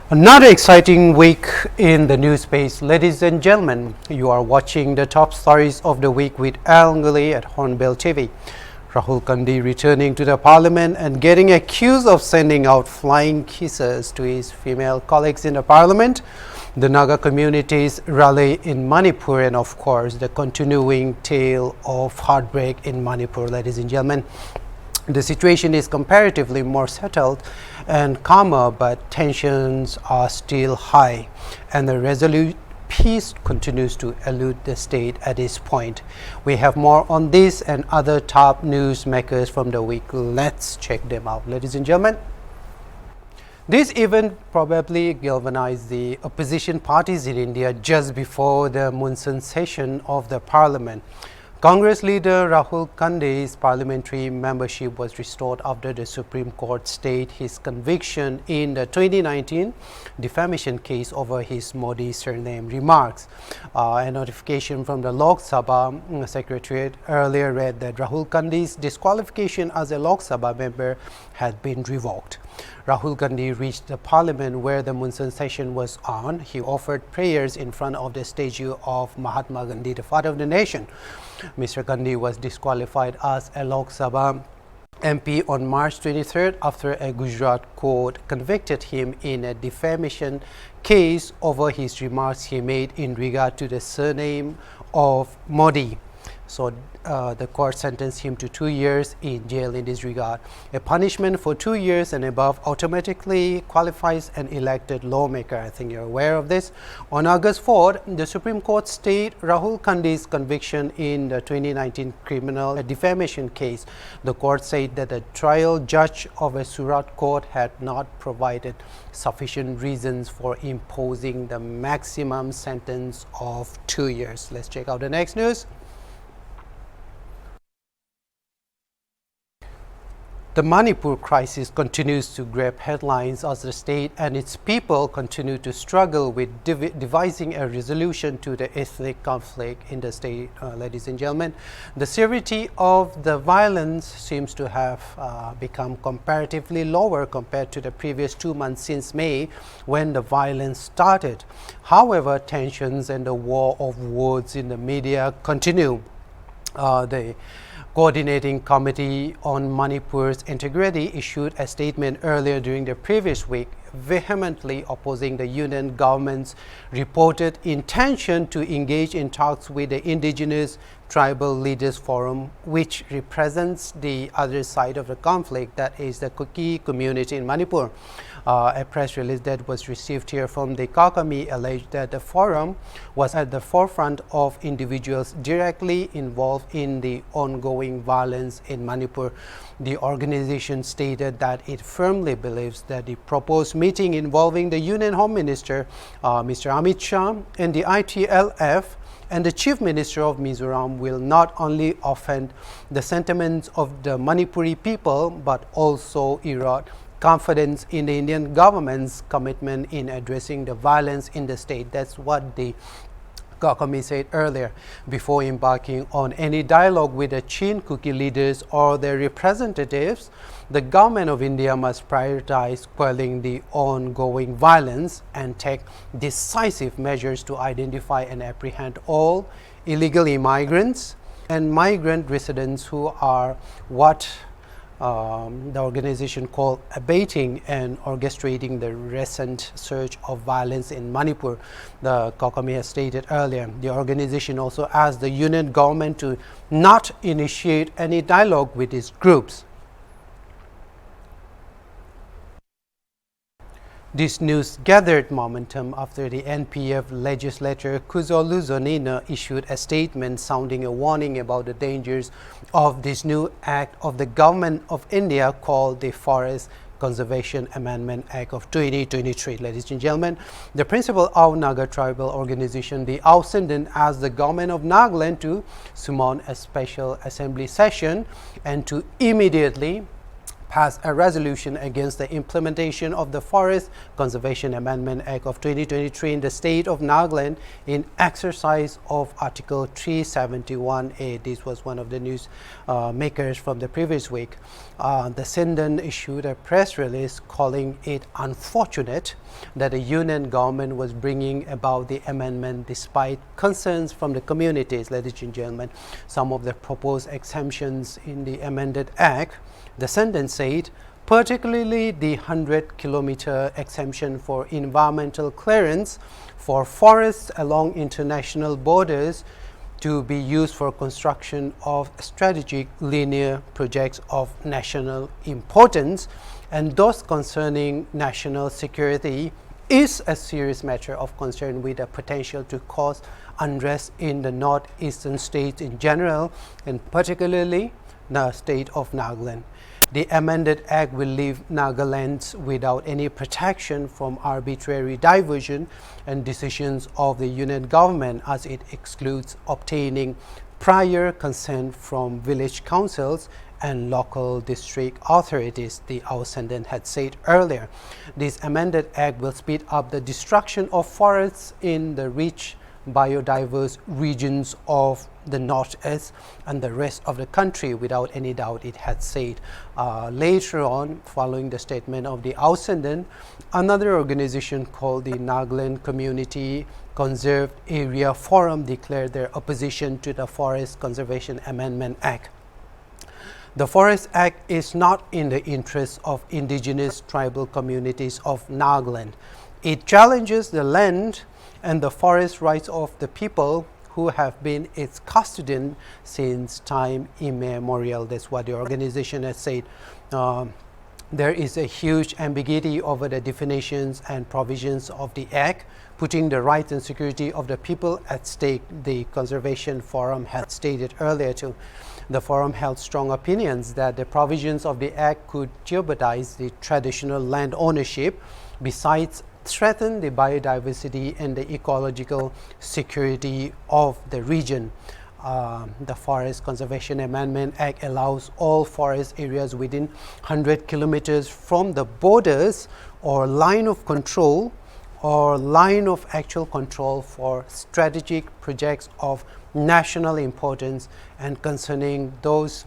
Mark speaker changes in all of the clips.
Speaker 1: Another exciting week in the news space. Ladies and gentlemen, you are watching the top stories of the week with Ngullie at Hornbill TV. Rahul Gandhi returning to the parliament and getting accused of sending out flying kisses to his female colleagues in the parliament. The Naga community's rally in Manipur, and of course the continuing tale of heartbreak in Manipur. Ladies and gentlemen, the situation is comparatively more settled and calmer, but tensions are still high, and the resolute peace continues to elude the state at this point. We have more on this and other top news makers from the week. Let's check them out, ladies and gentlemen. This event probably galvanized the opposition parties in India just before the monsoon session of the parliament. Congress leader Rahul Gandhi's parliamentary membership was restored after the Supreme Court stayed his conviction in the 2019 defamation case over his Modi surname remarks. A notification from the Lok Sabha Secretariat earlier read that Rahul Gandhi's disqualification as a Lok Sabha member had been revoked. Rahul Gandhi reached the parliament where the monsoon session was on. He offered prayers in front of the statue of Mahatma Gandhi, the father of the nation. Mr. Gandhi was disqualified as a Lok Sabha MP on March 23rd after a Gujarat court convicted him in a defamation case over his remarks he made in regard to the surname of Modi. So the court sentenced him to 2 years in jail in this regard. A punishment for 2 years and above automatically qualifies an elected lawmaker. I think you're aware of this. On August 4th, the Supreme Court stayed Rahul Gandhi's conviction in the 2019 criminal defamation case. The court said that the trial judge of a Surat court had not provided sufficient reasons for imposing the maximum sentence of 2 years. Let's check out the next news. The Manipur crisis continues to grab headlines as the state and its people continue to struggle with devising a resolution to the ethnic conflict in the state. Ladies and gentlemen, the severity of the violence seems to have become comparatively lower compared to the previous 2 months since May, when the violence started. However, tensions and the war of words in the media continue. The Coordinating Committee on Manipur's Integrity issued a statement earlier during the previous week vehemently opposing the union government's reported intention to engage in talks with the Indigenous Tribal Leaders Forum, which represents the other side of the conflict, that is the Kuki community in Manipur. A press release that was received here from the Kakami alleged that the forum was at the forefront of individuals directly involved in the ongoing violence in Manipur. The organization stated that it firmly believes that the proposed meeting involving the Union Home Minister, Mr. Amit Shah, and the ITLF and the Chief Minister of Mizoram will not only offend the sentiments of the Manipuri people but also erode confidence in the Indian government's commitment in addressing the violence in the state. That's what the Kakami said earlier. Before embarking on any dialogue with the Chin Kuki leaders or their representatives, the government of India must prioritize quelling the ongoing violence and take decisive measures to identify and apprehend all illegal immigrants and migrant residents who are what the organization called abating and orchestrating the recent surge of violence in Manipur. The Kakami has stated earlier. The organization also asked the union government to not initiate any dialogue with these groups. This news gathered momentum after the NPF legislator Kuzolu Zonina issued a statement sounding a warning about the dangers of this new act of the government of India called the Forest Conservation Amendment Act of 2023. Ladies and gentlemen, the principal of Naga tribal organization, the Ausenden, asked the government of Nagaland to summon a special assembly session and to immediately passed a resolution against the implementation of the Forest Conservation Amendment Act of 2023 in the state of Nagaland in exercise of Article 371A. This was one of the news makers from the previous week. The Sindhan issued a press release calling it unfortunate that the union government was bringing about the amendment despite concerns from the communities. Ladies and gentlemen, some of the proposed exemptions in the amended act, the sentence said, particularly the 100-kilometer exemption for environmental clearance for forests along international borders to be used for construction of strategic linear projects of national importance and those concerning national security is a serious matter of concern with the potential to cause unrest in the northeastern states in general and particularly the state of Nagaland. The amended act will leave Nagaland without any protection from arbitrary diversion and decisions of the union government, as it excludes obtaining prior consent from village councils and local district authorities, the Ausenden had said earlier. This amended act will speed up the destruction of forests in the rich biodiverse regions of the northeast and the rest of the country, without any doubt, it had said. Later on, following the statement of the Ausenden, another organization called the Nagaland Community Conserved Area Forum declared their opposition to the Forest Conservation Amendment Act. The Forest Act is not in the interest of indigenous tribal communities of Nagaland. It challenges the land and the forest rights of the people who have been its custodian since time immemorial. That's what the organization has said. There is a huge ambiguity over the definitions and provisions of the Act, putting the rights and security of the people at stake, the Conservation Forum had stated earlier too. The forum held strong opinions that the provisions of the Act could jeopardize the traditional land ownership, besides threaten the biodiversity and the ecological security of the region. The Forest Conservation Amendment Act allows all forest areas within 100 kilometers from the borders or line of control or line of actual control for strategic projects of national importance and concerning those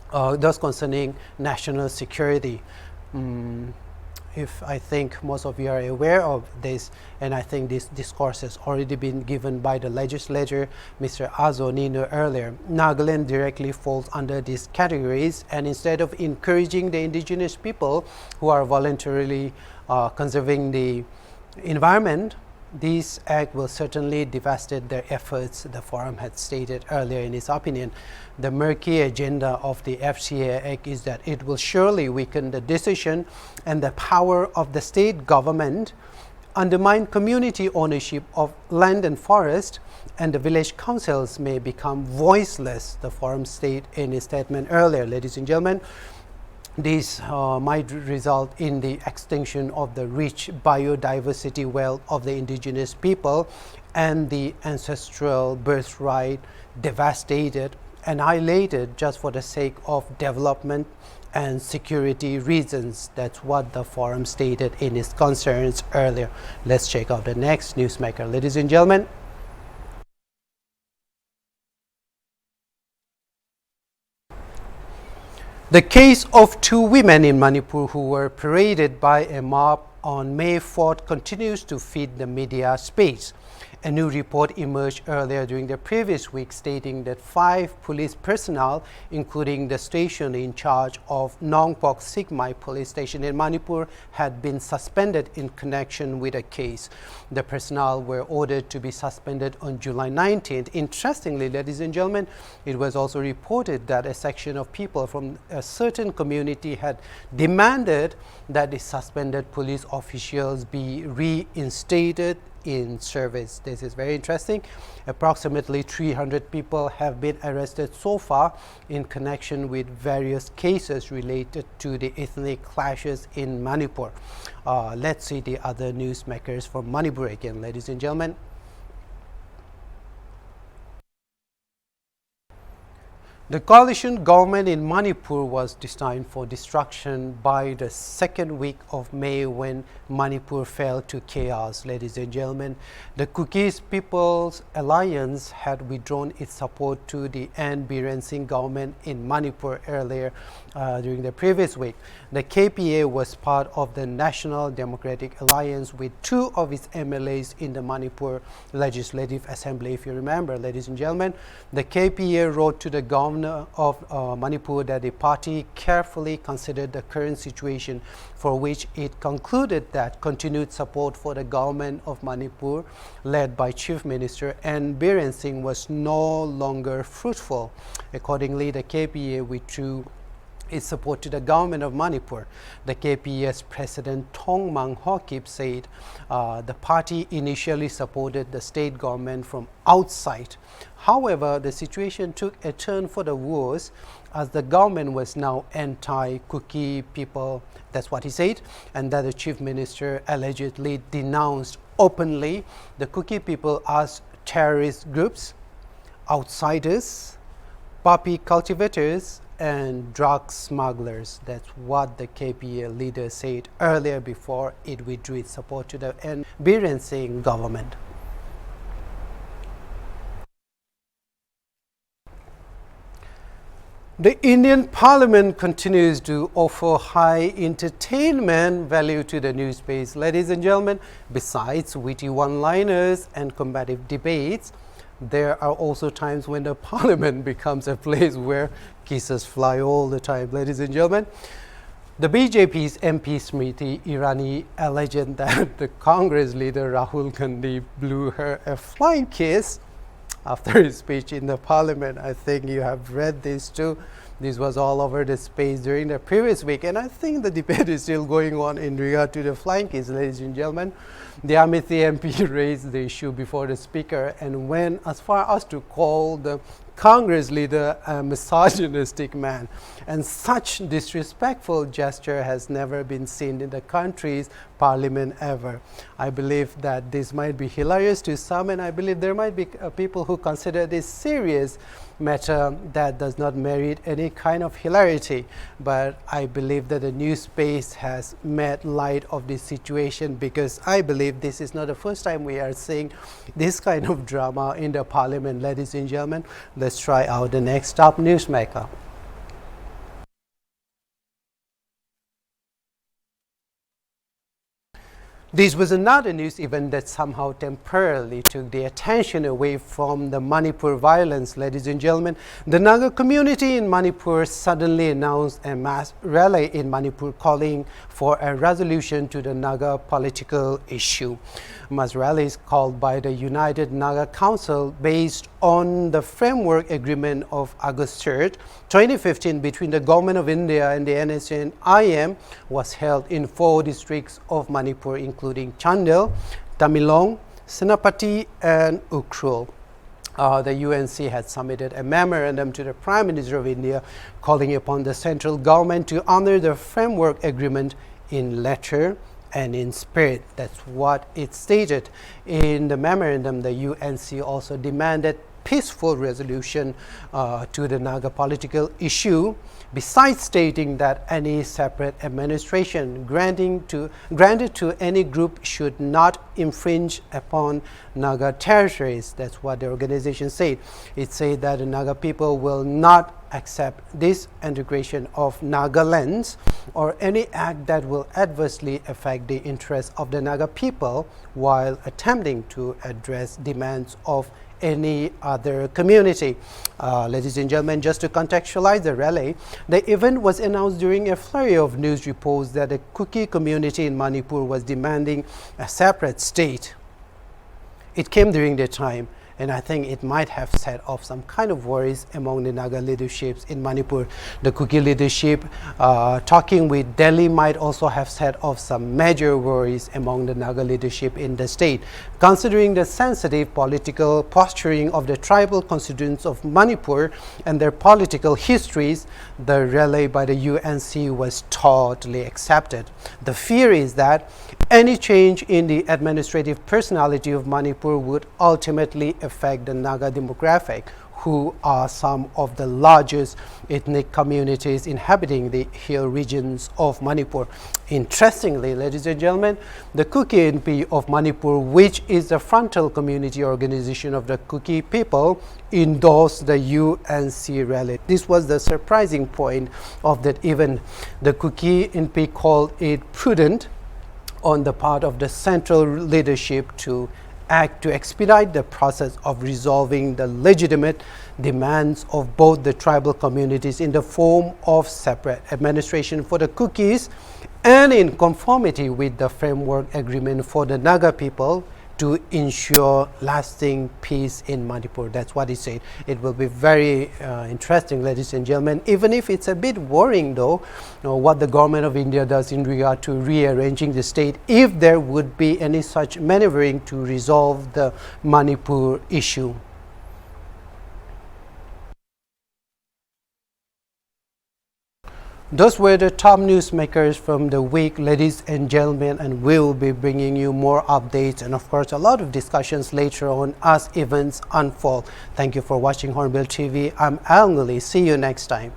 Speaker 1: concerning national security. If I think most of you are aware of this, and I think this discourse has already been given by the legislator, Mr. Azo Nino, earlier. Nagaland directly falls under these categories, and instead of encouraging the indigenous people who are voluntarily conserving the environment, this act will certainly devastate their efforts, the forum had stated earlier in its opinion. The murky agenda of the FCA Act is that it will surely weaken the decision and the power of the state government, undermine community ownership of land and forest, and the village councils may become voiceless, the forum stated in its statement earlier. Ladies and gentlemen, this might result in the extinction of the rich biodiversity wealth of the indigenous people and the ancestral birthright devastated, annihilated just for the sake of development and security reasons. That's what the forum stated in its concerns earlier. Let's check out the next newsmaker. Ladies and gentlemen, the case of two women in Manipur who were paraded by a mob on May 4th continues to feed the media space. A new report emerged earlier during the previous week stating that 5 police personnel, including the station in charge of Nongpok Sikmai police station in Manipur, had been suspended in connection with a case. The personnel were ordered to be suspended on July 19th. Interestingly, ladies and gentlemen, it was also reported that a section of people from a certain community had demanded that the suspended police officials be reinstated in service. This is very interesting. Approximately 300 people have been arrested so far in connection with various cases related to the ethnic clashes in Manipur. Let's see the other newsmakers from Manipur again, ladies and gentlemen. The coalition government in Manipur was destined for destruction by the second week of May when Manipur fell to chaos. Ladies and gentlemen, the Cookies People's Alliance had withdrawn its support to the N. Biren Singh government in Manipur earlier during the previous week. The KPA was part of the National Democratic Alliance with two of its MLAs in the Manipur Legislative Assembly. If you remember, ladies and gentlemen, the KPA wrote to the governor of Manipur that the party carefully considered the current situation, for which it concluded that continued support for the government of Manipur led by Chief Minister N. Biren Singh was no longer fruitful. Accordingly, the KPA withdrew its support to the government of Manipur. The KPA's president Thongmang Hokip said the party initially supported the state government from outside. However, the situation took a turn for the worse as the government was now anti-Kuki people. That's what he said, and that the chief minister allegedly denounced openly the Kuki people as terrorist groups, outsiders, poppy cultivators, and drug smugglers. That's what the KPA leader said earlier before it withdrew its support to the N. Biren Singh government. The Indian Parliament continues to offer high entertainment value to the news space. Ladies and gentlemen, besides witty one-liners and combative debates, there are also times when the Parliament becomes a place where kisses fly all the time. Ladies and gentlemen, the BJP's MP Smriti Irani alleged that the Congress leader Rahul Gandhi blew her a flying kiss after his speech in the Parliament. I think you have read this too. This was all over the space during the previous week, and I think the debate is still going on in regard to the flying kiss, ladies and gentlemen. The Amity MP raised the issue before the speaker and went as far as to call the Congress leader a misogynistic man, and such disrespectful gesture has never been seen in the country's parliament ever. I believe that this might be hilarious to some, and I believe there might be people who consider this serious matter that does not merit any kind of hilarity, but I believe that the news space has made light of this situation, because I believe this is not the first time we are seeing this kind of drama in the parliament. Ladies and gentlemen, let's try out the next top newsmaker. This was another news event that somehow temporarily took the attention away from the Manipur violence. Ladies and gentlemen, the Naga community in Manipur suddenly announced a mass rally in Manipur calling for a resolution to the Naga political issue. Mass rallies called by the United Naga Council based on the framework agreement of August 3rd, 2015 between the Government of India and the NSNIM was held in 4 districts of Manipur, including Chandel, Tamilong, Senapati, and Ukhrul. The UNC had submitted a memorandum to the Prime Minister of India calling upon the central government to honor the framework agreement in letter and in spirit. That's what it stated. In the memorandum, the UNC also demanded peaceful resolution to the Naga political issue, besides stating that any separate administration granted to any group should not infringe upon Naga territories. That's what the organization said. It said that the Naga people will not accept this integration of Naga lands or any act that will adversely affect the interests of the Naga people while attempting to address demands of any other community. Ladies and gentlemen, just to contextualize the rally, the event was announced during a flurry of news reports that the Kuki community in Manipur was demanding a separate state. It came during the time, and I think it might have set off some kind of worries among the Naga leaderships in Manipur. The Kuki leadership talking with Delhi might also have set off some major worries among the Naga leadership in the state. Considering the sensitive political posturing of the tribal constituents of Manipur and their political histories, the rally by the UNC was totally accepted. The fear is that any change in the administrative personality of Manipur would ultimately affect the Naga demographic, who are some of the largest ethnic communities inhabiting the hill regions of Manipur. Interestingly, ladies and gentlemen, the Kuki NP of Manipur, which is the frontal community organization of the Kuki people, endorsed the UNC rally. This was the surprising point of that. Even the Kuki NP called it prudent on the part of the central leadership to act to expedite the process of resolving the legitimate demands of both the tribal communities in the form of separate administration for the Kukis and in conformity with the framework agreement for the Naga people to ensure lasting peace in Manipur. That's what he said. It will be very interesting, ladies and gentlemen, even if it's a bit worrying though, what the government of India does in regard to rearranging the state, if there would be any such maneuvering to resolve the Manipur issue. Those were the top newsmakers from the week, ladies and gentlemen, and we'll be bringing you more updates and of course a lot of discussions later on as events unfold. Thank you for watching Hornbill TV. I'm Ngullie. See you next time.